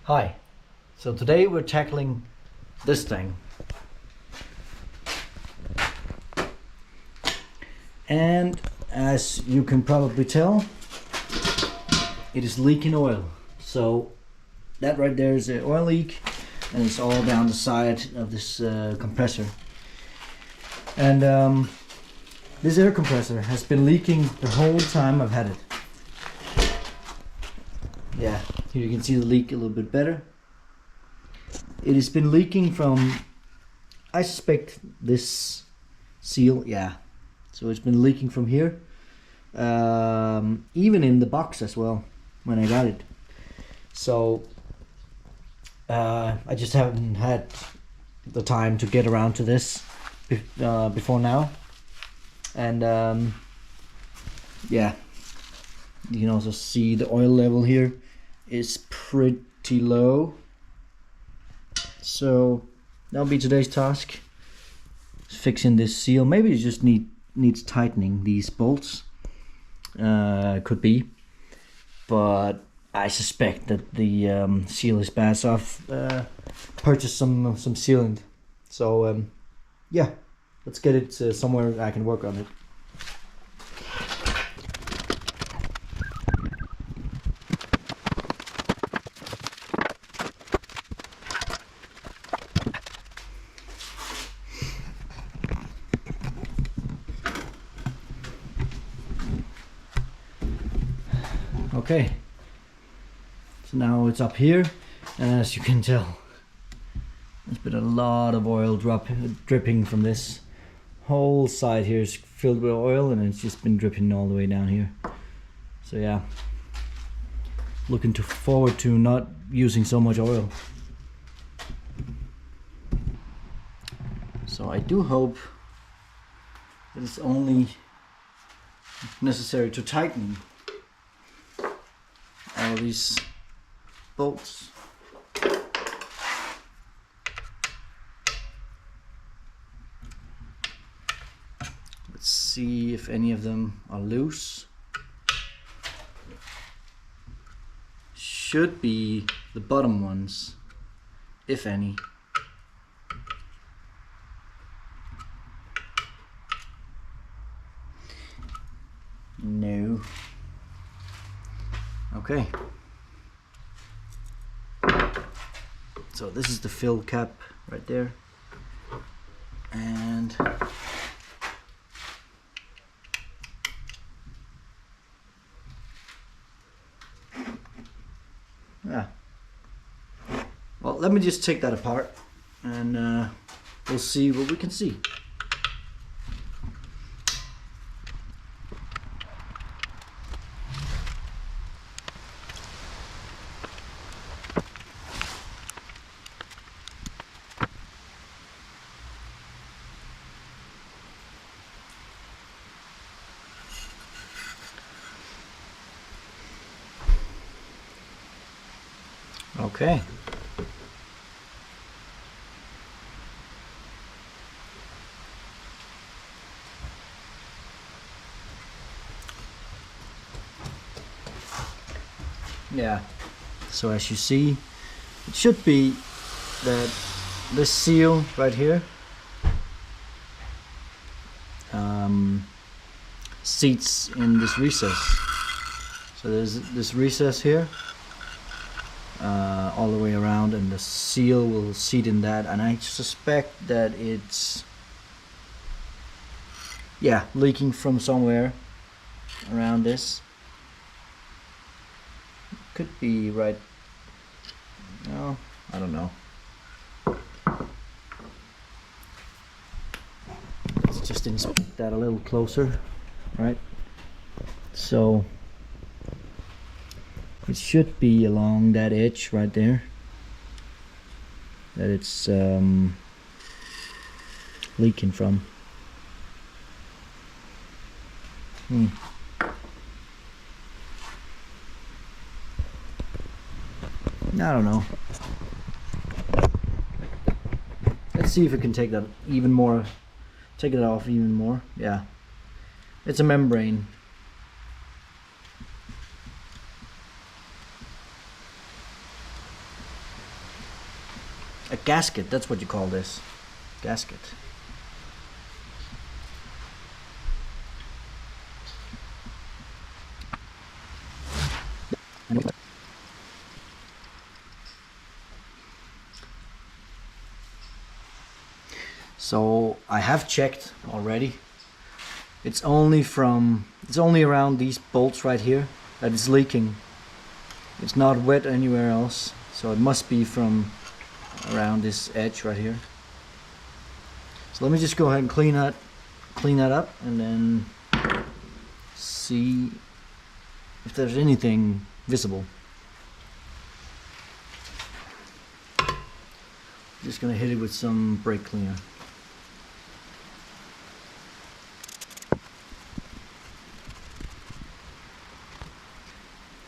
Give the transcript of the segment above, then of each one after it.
Hi, so today we're tackling this thing. And as you can probably tell, it is leaking oil. So that right there is an oil leak, and it's all down the side of this compressor. And this air compressor has been leaking the whole time I've had it. Yeah, here you can see the leak a little bit better. It has been leaking from, I suspect, this seal. Yeah, so it's been leaking from here, even in the box as well when I got it. So I just haven't had the time to get around to this before now. And yeah, you can also see the oil level here is pretty low. So that'll be today's task, fixing this seal. Maybe it just needs tightening, these bolts. Could be, but I suspect that the seal is bad, so I've purchased some sealant. So yeah, let's get it somewhere I can work on it. Okay, so now it's up here, and as you can tell, there's been a lot of oil dripping from this. Whole side here is filled with oil, and it's just been dripping all the way down here. So yeah, looking forward to not using so much oil. So I do hope that it's only necessary to tighten all these bolts. Let's see if any of them are loose. Should be the bottom ones, if any. No. Okay. So this is the fill cap right there. And yeah. Well, let me just take that apart, and we'll see what we can see. Okay. Yeah, so as you see, it should be that this seal right here seats in this recess. So there's this recess here all the way around, and the seal will seat in that, and I suspect that it's leaking from somewhere around this. Could be right, no, I don't know. Let's just inspect that a little closer, right? So it should be along that edge right there that it's leaking from. I don't know. Let's see if we can take that even more, take it off even more. Yeah, it's a membrane. a gasket. That's what you call this, gasket. So I have checked already. It's only around these bolts right here that it's leaking. It's not wet anywhere else, so it must be from around this edge right here. So let me just go ahead and clean that up, and then see if there's anything visible. Just gonna hit it with some brake cleaner.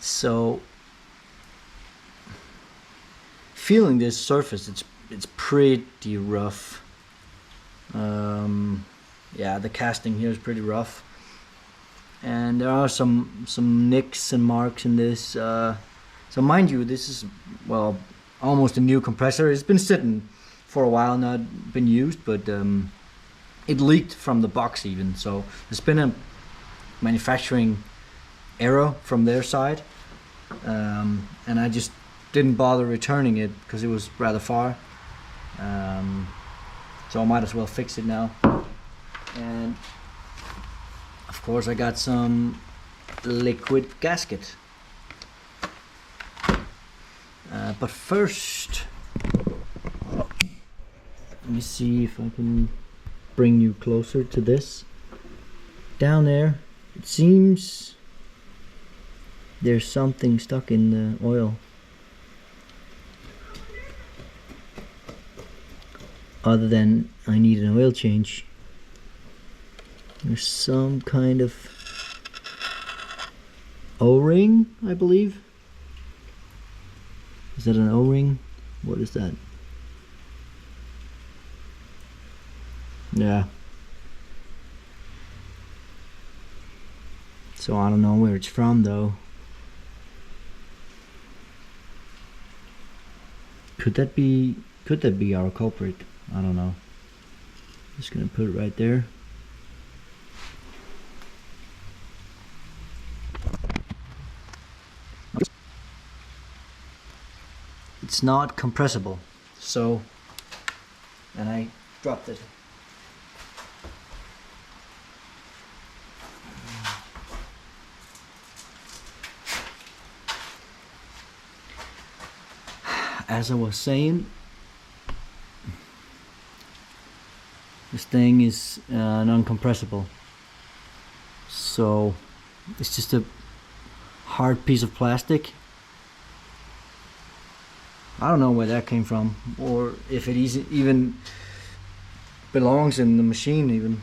So, feeling this surface, it's pretty rough. Yeah, the casting here is pretty rough, and there are some nicks and marks in this. So mind you, this is, well, almost a new compressor. It's been sitting for a while, not been used, but it leaked from the box even. So there's been a manufacturing error from their side. And I just didn't bother returning it because it was rather far, so I might as well fix it now. And of course I got some liquid gasket, but first let me see if I can bring you closer to this. Down there, it seems there's something stuck in the oil. Other than I need an oil change. There's some kind of O-ring, I believe. Is that an O-ring? What is that? Yeah. So I don't know where it's from though. Could that be our culprit? I don't know. Just gonna put it right there. It's not compressible, so, and I dropped it. As I was saying, this thing is non-compressible, so it's just a hard piece of plastic. I don't know where that came from, or if it even belongs in the machine even.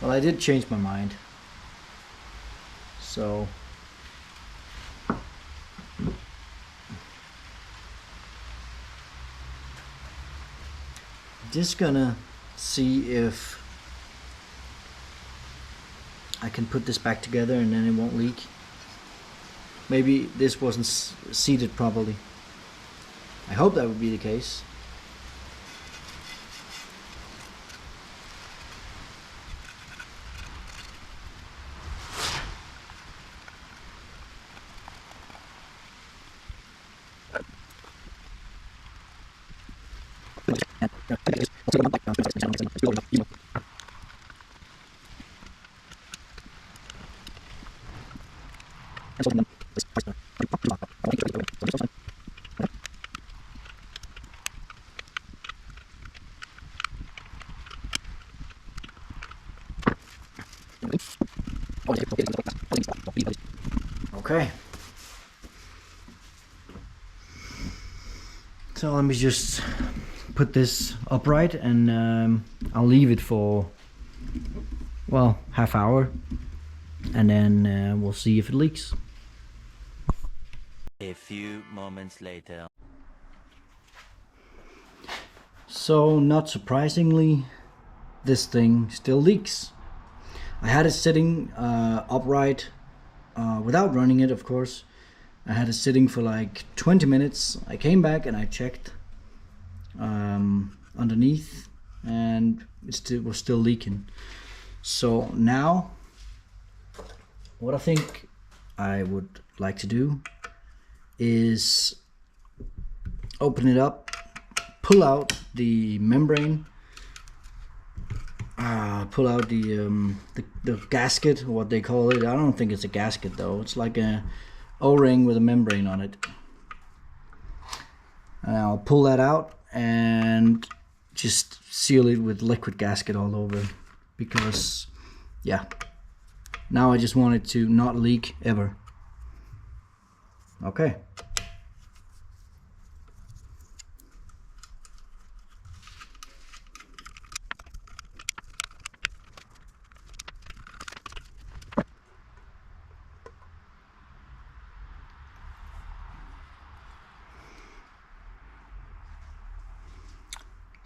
Well, I did change my mind. So just gonna see if I can put this back together and then it won't leak. Maybe this wasn't seated properly. I hope that would be the case. Okay. So let me just put this upright, and I'll leave it for, well, half hour, and then we'll see if it leaks. A few moments later. So, not surprisingly, this thing still leaks. I had it sitting upright without running it, of course. I had it sitting for like 20 minutes. I came back and I checked underneath, and it was still leaking. So now what I think I would like to do is open it up, pull out the membrane, pull out the gasket, what they call it. I don't think it's a gasket though. It's like a O-ring with a membrane on it. And I'll pull that out and just seal it with liquid gasket all over, because yeah, now I just want it to not leak ever. Okay.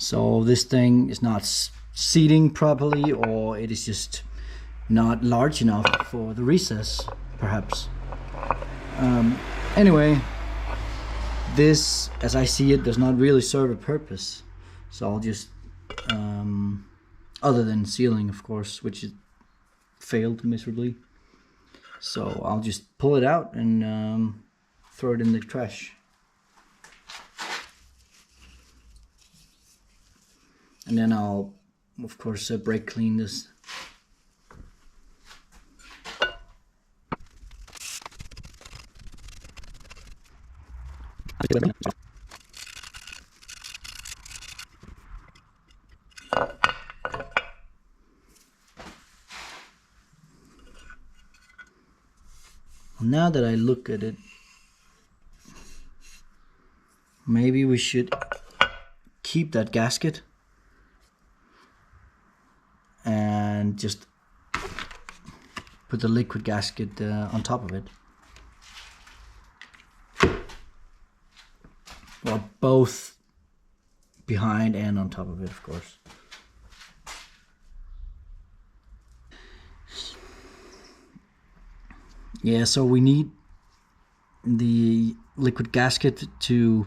So this thing is not seating properly, or it is just not large enough for the recess, perhaps. Anyway, this, as I see it, does not really serve a purpose. So I'll just, other than sealing, of course, which it failed miserably. So I'll just pull it out and throw it in the trash. And then I'll, of course, brake clean this. Now that I look at it, maybe we should keep that gasket and just put the liquid gasket on top of it. Well, both behind and on top of it, of course. Yeah, so we need the liquid gasket to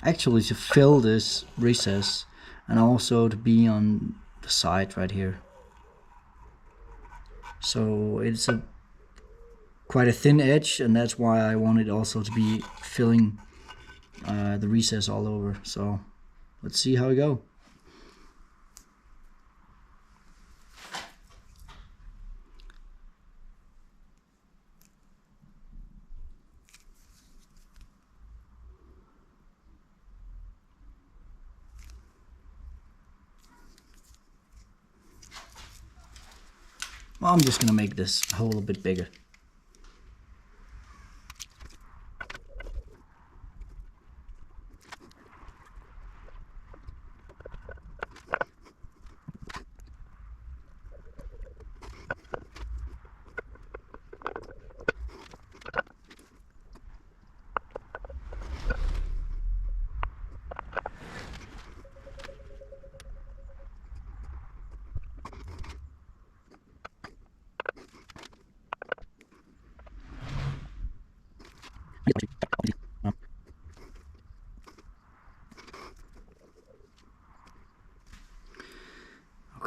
actually to fill this recess, and also to be on the side right here. So it's quite a thin edge, and that's why I want it also to be filling the recess all over. So let's see how we go. Well, I'm just gonna make this hole a bit bigger.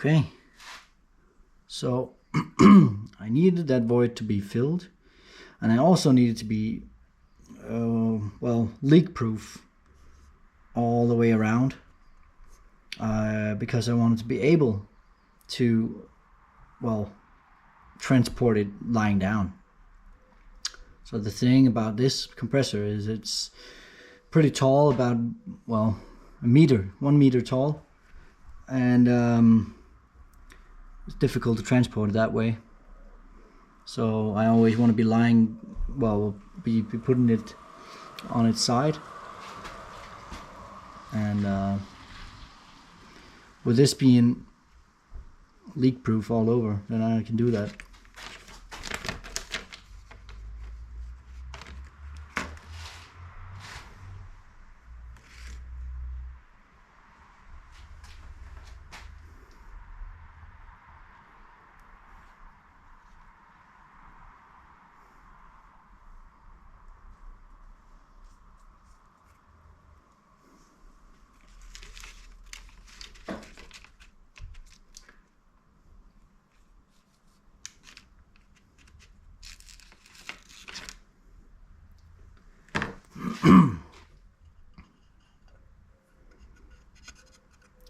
Okay, so I needed that void to be filled, and I also needed to be well, leak proof all the way around, because I wanted to be able to, well, transport it lying down. So the thing about this compressor is it's pretty tall, about, well, 1 meter tall, and it's difficult to transport it that way. So I always want to be lying, well, be putting it on its side, and with this being leak proof all over, then I can do that.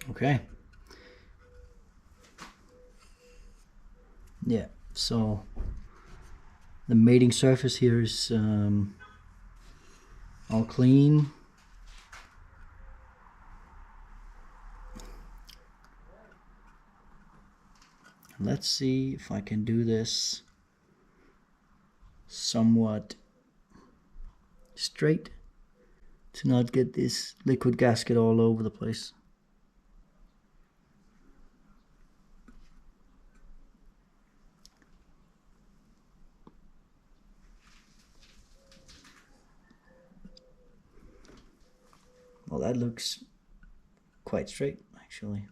Okay. Yeah, so the mating surface here is all clean. Let's see if I can do this somewhat straight to not get this liquid gasket all over the place. Well, that looks quite straight, actually.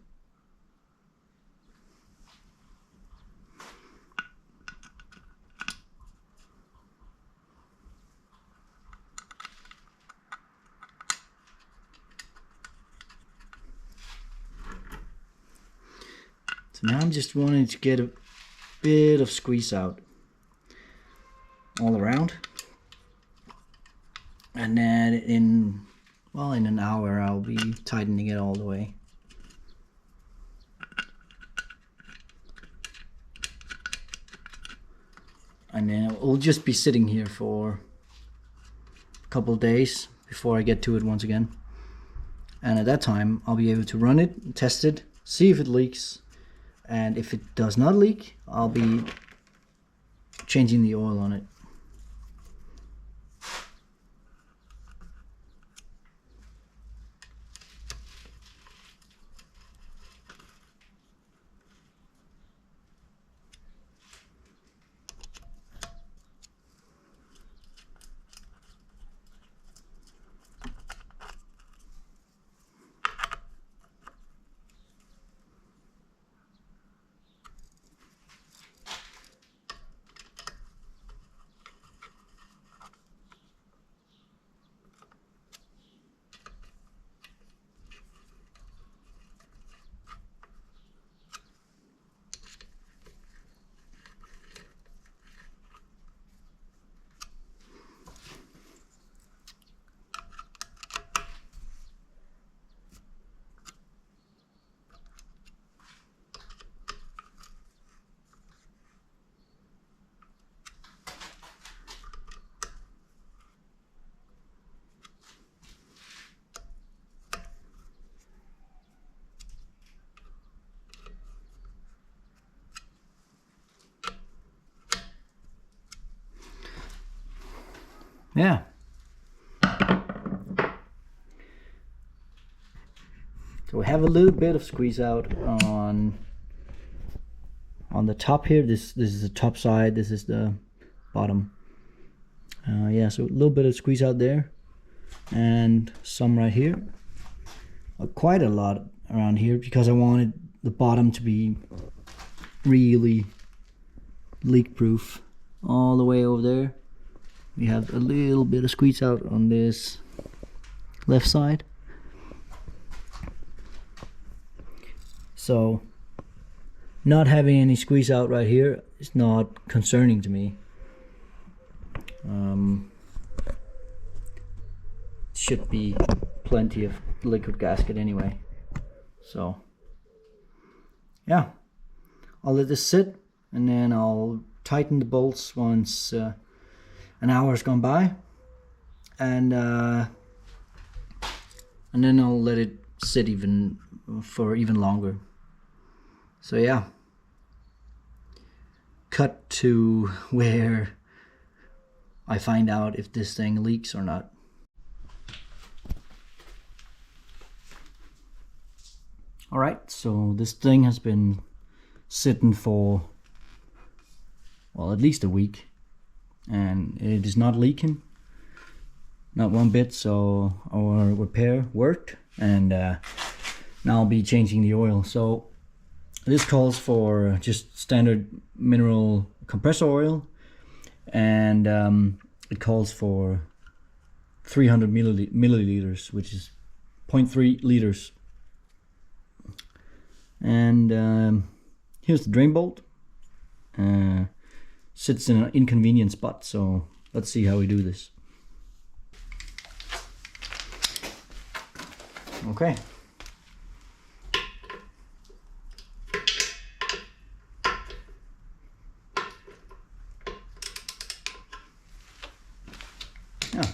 So now I'm just wanting to get a bit of squeeze out all around. And then in an hour I'll be tightening it all the way. And then it'll just be sitting here for a couple of days before I get to it once again. And at that time I'll be able to run it, test it, see if it leaks. And if it does not leak, I'll be changing the oil on it. Yeah. So we have a little bit of squeeze out on the top here. This is the top side, this is the bottom. Yeah, so a little bit of squeeze out there and some right here. Quite a lot around here because I wanted the bottom to be really leak proof. All the way over there we have a little bit of squeeze out on this left side. So not having any squeeze out right here is not concerning to me. Should be plenty of liquid gasket anyway. So yeah, I'll let this sit and then I'll tighten the bolts once an hour has gone by, and then I'll let it sit for even longer. So yeah, cut to where I find out if this thing leaks or not. Alright, so this thing has been sitting for, well, at least a week, and it is not leaking, not one bit. So our repair worked, and now I'll be changing the oil. So this calls for just standard mineral compressor oil, and it calls for 300 milliliters, which is 0.3 liters. And here's the drain bolt. Sits in an inconvenient spot, so let's see how we do this. Okay. Yeah.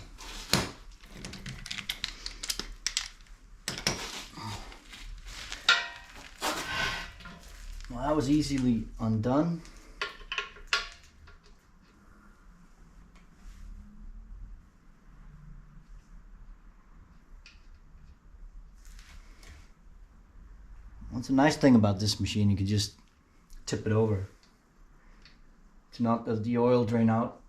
Well, that was easily undone. What's a nice thing about this machine, you can just tip it over to not let the oil drain out.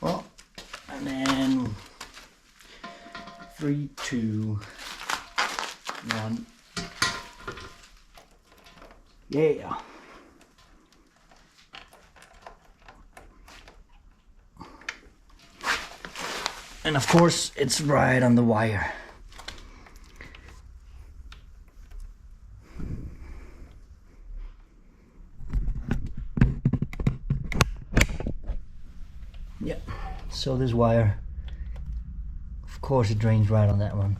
Well, and then 3, 2, 1. Yeah. And of course, it's right on the wire. Yeah, so this wire, of course it drains right on that one.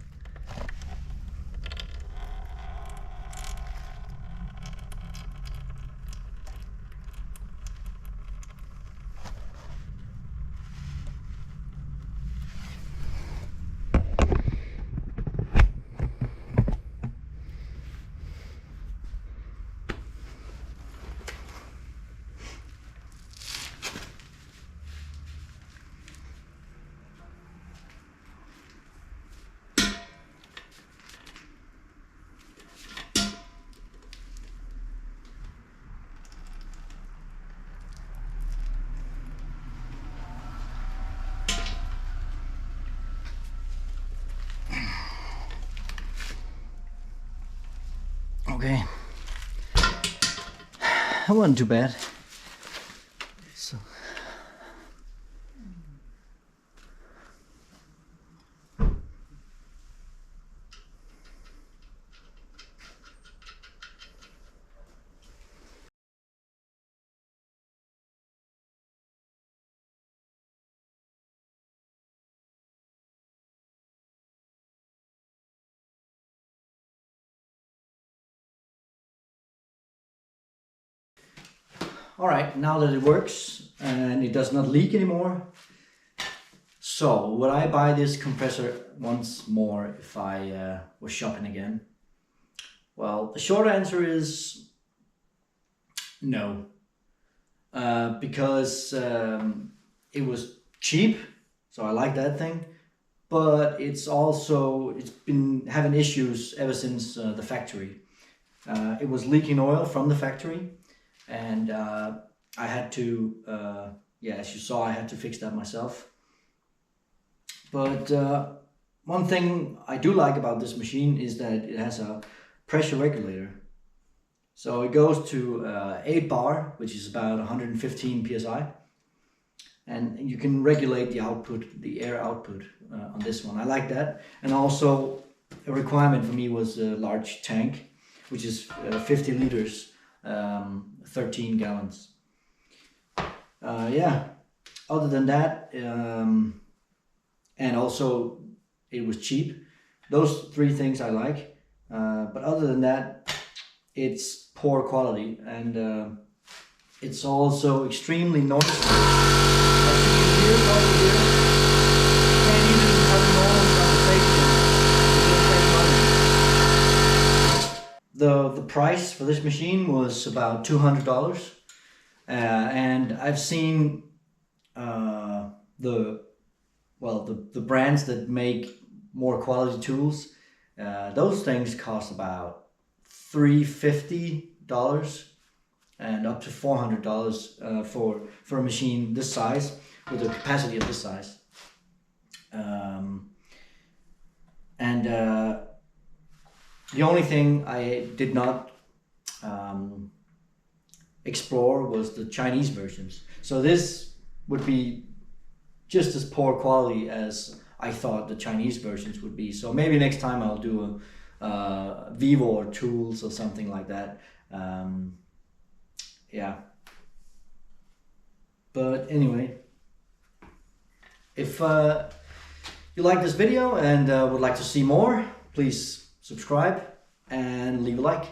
Okay, that wasn't too bad. So. Alright, now that it works and it does not leak anymore, so would I buy this compressor once more if I was shopping again? Well, the short answer is no, because it was cheap, so I like that thing, but it's been having issues ever since the factory. It was leaking oil from the factory, and I had to, yeah, as you saw, I had to fix that myself. But one thing I do like about this machine is that it has a pressure regulator. So it goes to 8 bar, which is about 115 psi, and you can regulate the output, the air output on this one. I like that. And also a requirement for me was a large tank, which is 50 liters, 13 gallons. Yeah, other than that, and also it was cheap. Those 3 things I like, but other than that, it's poor quality, and It's also extremely noisy. As you can hear over here, you can't even have a normal conversation with this thing running. The price for this machine was about $200, and I've seen the brands that make more quality tools. Those things cost about $350 and up to $400 for a machine this size, with a capacity of this size. The only thing I did not explore was the Chinese versions. So this would be just as poor quality as I thought the Chinese versions would be. So maybe next time I'll do a Vivo or Tools or something like that. Yeah. But anyway, if you like this video and would like to see more, please subscribe and leave a like.